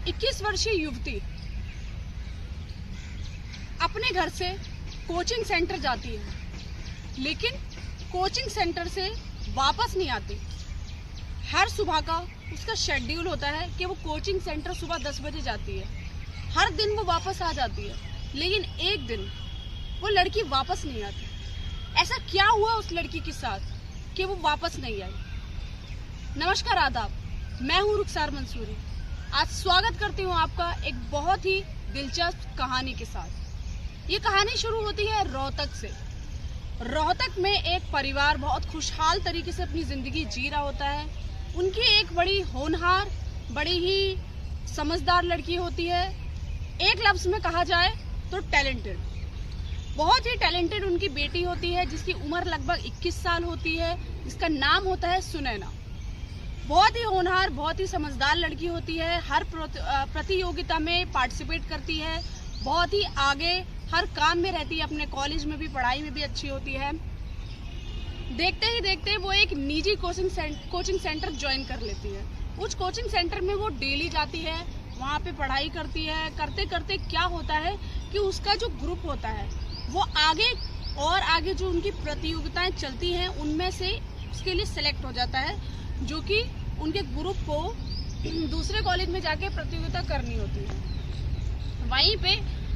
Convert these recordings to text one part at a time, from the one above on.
21 वर्षीय युवती अपने घर से कोचिंग सेंटर जाती है, लेकिन कोचिंग सेंटर से वापस नहीं आती। हर सुबह का उसका शेड्यूल होता है कि वो कोचिंग सेंटर सुबह 10 बजे जाती है। हर दिन वो वापस आ जाती है, लेकिन एक दिन वो लड़की वापस नहीं आती। ऐसा क्या हुआ उस लड़की के साथ कि वो वापस नहीं आई? नमस्कार, आदाब, मैं हूँ रुखसार मंसूरी। आज स्वागत करती हूँ आपका एक बहुत ही दिलचस्प कहानी के साथ। ये कहानी शुरू होती है रोहतक से। रोहतक में एक परिवार बहुत खुशहाल तरीके से अपनी जिंदगी जी रहा होता है। उनकी एक बड़ी होनहार, बड़ी ही समझदार लड़की होती है। एक लफ्ज में कहा जाए तो टैलेंटेड, बहुत ही टैलेंटेड उनकी बेटी होती है, जिसकी उम्र लगभग 21 साल होती है, जिसका नाम होता है सुनैना। बहुत ही होनहार, बहुत ही समझदार लड़की होती है। हर प्रतियोगिता में पार्टिसिपेट करती है, बहुत ही आगे हर काम में रहती है, अपने कॉलेज में भी, पढ़ाई में भी अच्छी होती है। देखते ही देखते वो एक निजी कोचिंग सेंटर ज्वाइन कर लेती है। उस कोचिंग सेंटर में वो डेली जाती है, वहाँ पे पढ़ाई करती है। करते करते क्या होता है कि उसका जो ग्रुप होता है वो आगे और आगे जो उनकी प्रतियोगिताएं चलती हैं उनमें से उसके लिए सेलेक्ट हो जाता है, जो कि उनके ग्रुप को दूसरे कॉलेज में जाके प्रतियोगिता करनी होती है। वहीं पे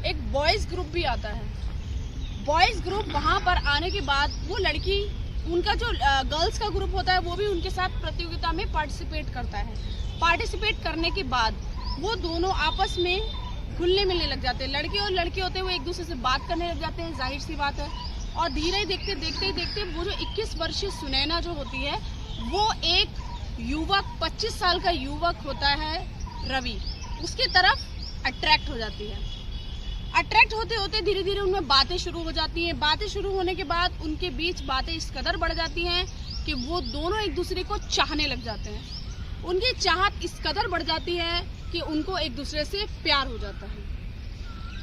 एक बॉयज ग्रुप भी आता है। बॉयज ग्रुप वहाँ पर आने के बाद वो लड़की, उनका जो गर्ल्स का ग्रुप होता है वो भी उनके साथ प्रतियोगिता में पार्टिसिपेट करता है। पार्टिसिपेट करने के बाद वो दोनों आपस में घुलने मिलने लग जाते हैं। लड़के और लड़के होते हैं वो एक दूसरे से बात करने लग जाते हैं, जाहिर सी बात है। और धीरे देखते देखते वो जो 21 वर्षीय सुनैना जो होती है वो एक युवक, 25 साल का युवक होता है रवि, उसकी तरफ अट्रैक्ट हो जाती है। अट्रैक्ट होते होते धीरे धीरे उनमें बातें शुरू हो जाती हैं। बातें शुरू होने के बाद उनके बीच बातें इस कदर बढ़ जाती हैं कि वो दोनों एक दूसरे को चाहने लग जाते हैं। उनकी चाहत इस कदर बढ़ जाती है कि उनको एक दूसरे से प्यार हो जाता है।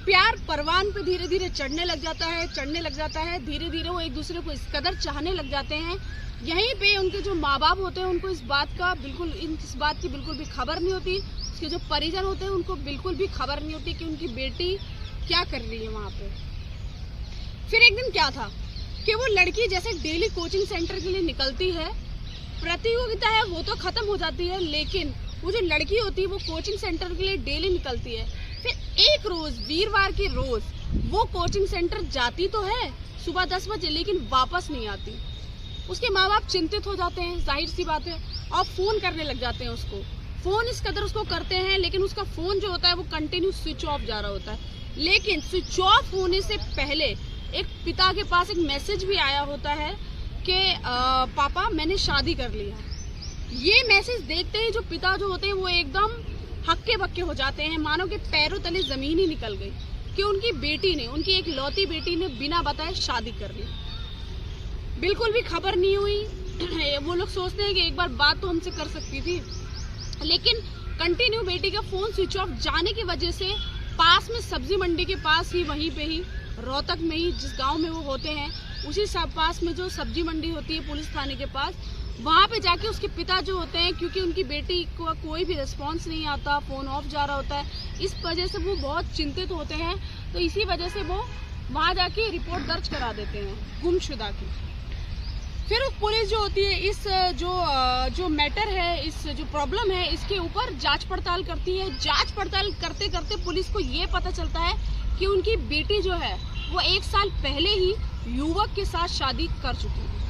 प्यार परवान पे धीरे धीरे चढ़ने लग जाता है। धीरे धीरे वो एक दूसरे को इस कदर चाहने लग जाते हैं। यहीं पे उनके जो माँ बाप होते हैं उनको इस बात की बिल्कुल भी खबर नहीं होती। उसके जो परिजन होते हैं उनको बिल्कुल भी खबर नहीं होती कि उनकी बेटी क्या कर रही है वहाँ पे। फिर एक दिन क्या था कि वो लड़की जैसे डेली कोचिंग सेंटर के लिए निकलती है, प्रतियोगिता है वो तो खत्म हो जाती है, लेकिन वो जो लड़की होती है वो कोचिंग सेंटर के लिए डेली निकलती है। फिर एक रोज, वीरवार के रोज, वो कोचिंग सेंटर जाती तो है सुबह 10 बजे, लेकिन वापस नहीं आती। उसके माँ बाप चिंतित हो जाते हैं, जाहिर सी बात है, और फोन करने लग जाते हैं उसको। फोन इस कदर उसको करते हैं, लेकिन उसका फोन जो होता है वो कंटिन्यू स्विच ऑफ जा रहा होता है। लेकिन स्विच ऑफ होने से पहले एक पिता के पास एक मैसेज भी आया होता है कि पापा मैंने शादी कर लिया। ये मैसेज देखते ही जो पिता जो होते हैं वो एकदम हक्के बक्के हो जाते हैं, मानो कि पैरों तले जमीन ही निकल गई कि उनकी बेटी ने, उनकी एक लौती बेटी ने बिना बताए शादी कर ली। बिल्कुल भी खबर नहीं हुई। वो लोग सोचते हैं कि एक बार बात तो हमसे कर सकती थी, लेकिन कंटिन्यू बेटी का फोन स्विच ऑफ जाने की वजह से पास में सब्जी मंडी के पास ही, वहीं पे ही रोहतक में ही, जिस गांव में वो होते हैं उसी पास में जो सब्जी मंडी होती है पुलिस थाने के पास, वहां पे जाके उसके पिता जो होते हैं, क्योंकि उनकी बेटी को कोई भी रिस्पांस नहीं आता, फोन ऑफ जा रहा होता है, इस वजह से वो बहुत चिंतित होते हैं। तो इसी वजह से वो वहां जाके रिपोर्ट दर्ज करा देते हैं गुमशुदा की। फिर पुलिस जो होती है इस जो मैटर है, इस जो प्रॉब्लम है, इसके ऊपर जांच पड़ताल करती है। जांच पड़ताल करते करते पुलिस को ये पता चलता है कि उनकी बेटी जो है वो 1 साल पहले ही युवक के साथ शादी कर चुकी है।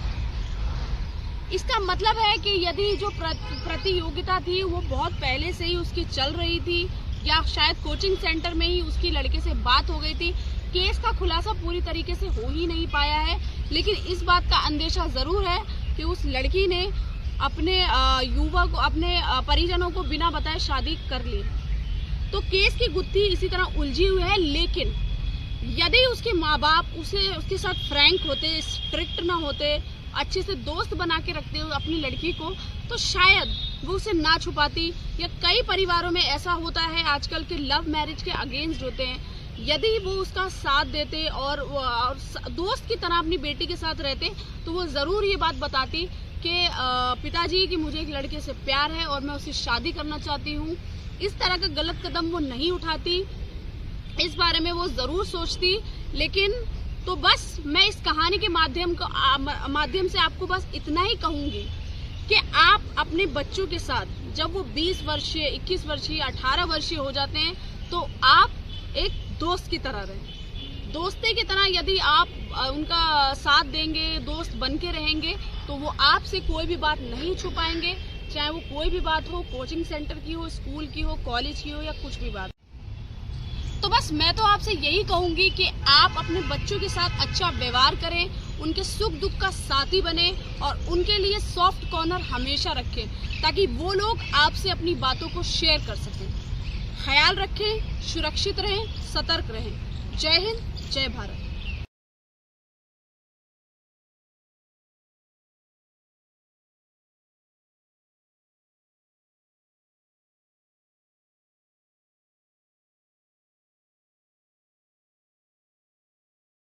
इसका मतलब है कि यदि जो प्रतियोगिता थी वो बहुत पहले से ही उसकी चल रही थी, या शायद कोचिंग सेंटर में ही उसकी लड़के से बात हो गई थी। केस का खुलासा पूरी तरीके से हो ही नहीं पाया है, लेकिन इस बात का अंदेशा जरूर है कि उस लड़की ने अपने युवक, अपने परिजनों को बिना बताए शादी कर ली। तो केस की गुत्थी इसी तरह उलझी हुई है। लेकिन यदि उसके माँ बाप उसके साथ फ्रैंक होते, स्ट्रिक्ट ना होते, अच्छे से दोस्त बना के रखते हुए अपनी लड़की को, तो शायद वो उसे ना छुपाती। या कई परिवारों में ऐसा होता है आजकल के लव मैरिज के अगेंस्ट होते हैं, यदि वो उसका साथ देते और दोस्त की तरह अपनी बेटी के साथ रहते तो वो जरूर ये बात बताती कि पिताजी कि मुझे एक लड़के से प्यार है और मैं उससे शादी करना चाहती हूँ, इस तरह का गलत कदम वो नहीं उठाती, इस बारे में वो ज़रूर सोचती। लेकिन तो बस मैं इस कहानी के माध्यम से आपको बस इतना ही कहूँगी कि आप अपने बच्चों के साथ जब वो 20 वर्षीय, 21 वर्षीय, 18 वर्षीय हो जाते हैं तो आप एक दोस्त की तरह रहें। दोस्ती की तरह यदि आप उनका साथ देंगे, दोस्त बन के रहेंगे, तो वो आपसे कोई भी बात नहीं छुपाएंगे, चाहे वो कोई भी बात हो, कोचिंग सेंटर की हो, स्कूल की हो, कॉलेज की हो या कुछ भी बात। तो बस मैं तो आपसे यही कहूँगी कि आप अपने बच्चों के साथ अच्छा व्यवहार करें, उनके सुख दुख का साथी बने और उनके लिए सॉफ्ट कॉर्नर हमेशा रखें, ताकि वो लोग आपसे अपनी बातों को शेयर कर सकें। ख्याल रखें, सुरक्षित रहें, सतर्क रहें। जय हिंद, जय भारत।